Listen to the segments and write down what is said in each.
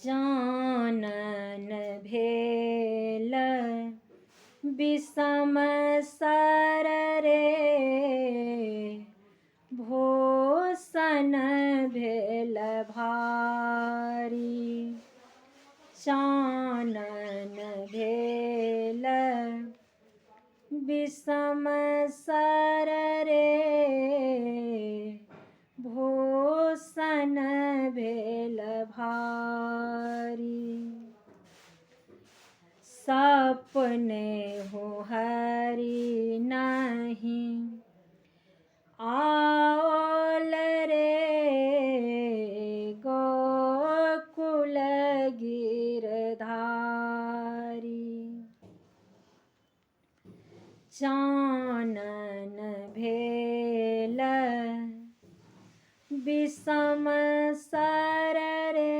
जानन भेल विषम सर रे, भूषण भेल भारी। चानन भेल विषम सर रे, भूषण भेल भारी। सपने हो हरि नहीं आओल रे, गोकुल गिरधारी। चानन भेल विषम सर रे,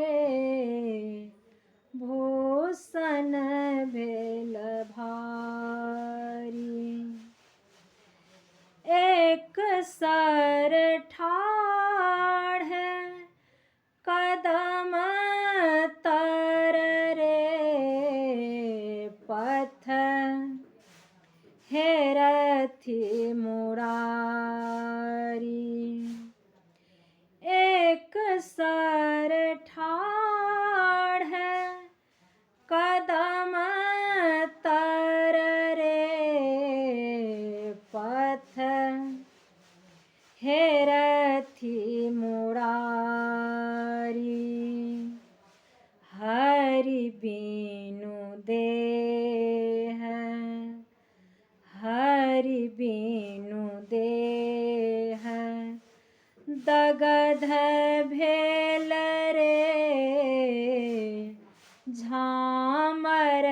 भूषण भेल भारी। एक सर ठाढ़ कदम तर रे, पथ हेरथि मुरारी। एक सर ठाढ़ कदम तर रे, पथ हेरथि मुरारी। हरि बिनु देह, हरि बिनु देह दगध भेल रे, झामर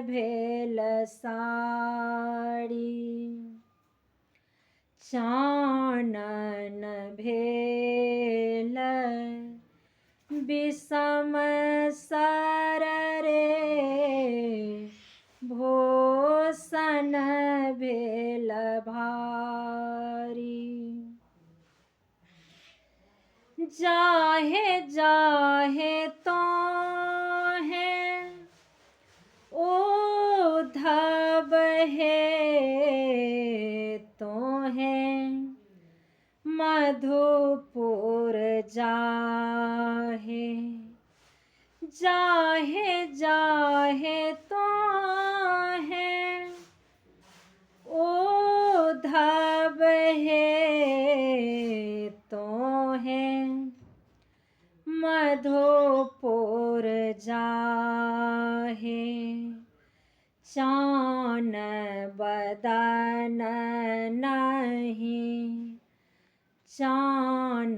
भेल साड़ी। चानन भेल विषम सर रे, भूषण भेल भारी। जाहे जाहे तो है उद्धव है, तो है मधुपुर जाहे। जाहे जाहे तो है उद्धव है, तो है मधुपुर जाहे। चान बदन नहीं, चान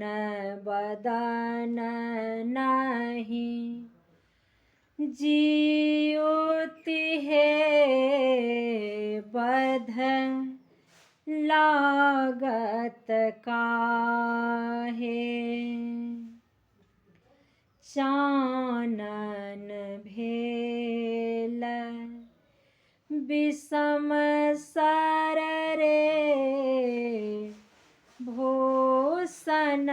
बदन नहीं, जीवति है बध लागत काहे। चानन भेल विषम सर रे, भूषण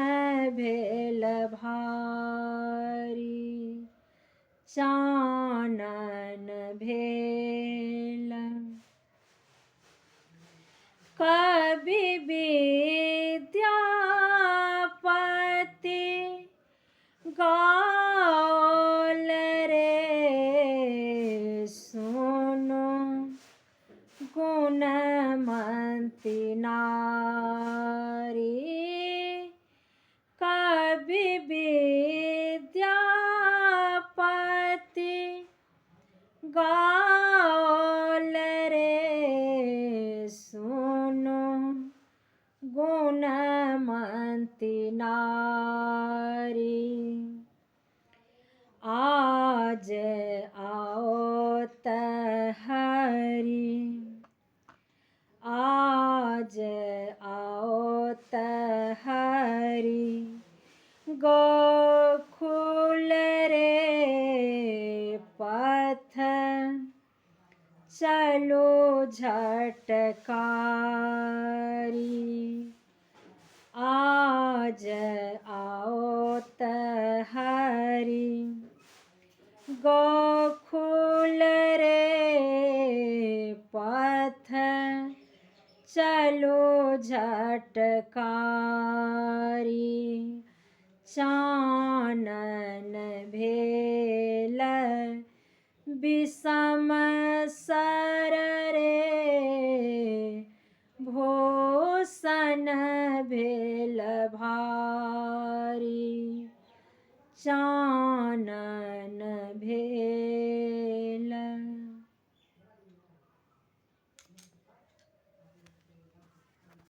भेल भारी। चानन भेल कवि विद्यापति गाओल रे, सुनो गुणमती नारी। कवि विद्यापति गाओल रे, सुनो गुणमती नारी। आज आओत हरि, आज आओत हरि, गोकुल रे, पथ चलो झटकारी। आज आओत हरि, चलो झटकारी चानन भेल विषम सर रे भूषण भेल भारी चानन